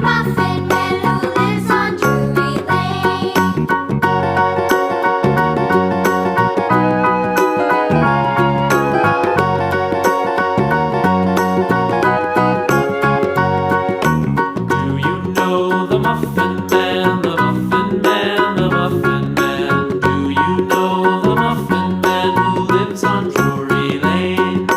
Muffin Man who lives on Drury Lane. Do you know the Muffin Man, the Muffin Man, the Muffin Man? Do you know the Muffin Man who lives on Drury Lane?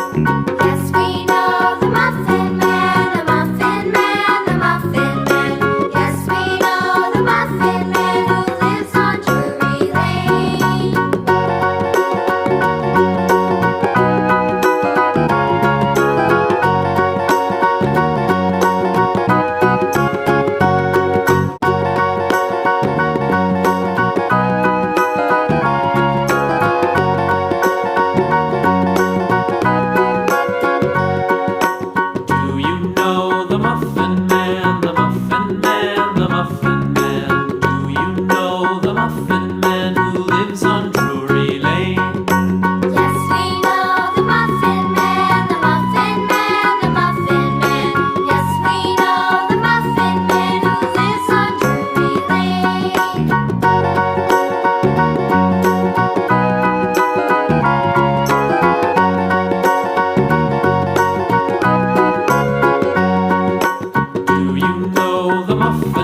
Yes, we know the Muffin Man, the Muffin Man, the Muffin Man. Yes, we know the Muffin Man who lives on Drury Lane. Do you know the Muffin Man, the Muffin Man, the Muffin Man? Do you know the Muffin Man who lives on Drury Lane? Yes, we know the Muffin Man, the Muffin Man, the Muffin Man. Yes, we know the Muffin Man who lives on Drury Lane. Do you know the Muffin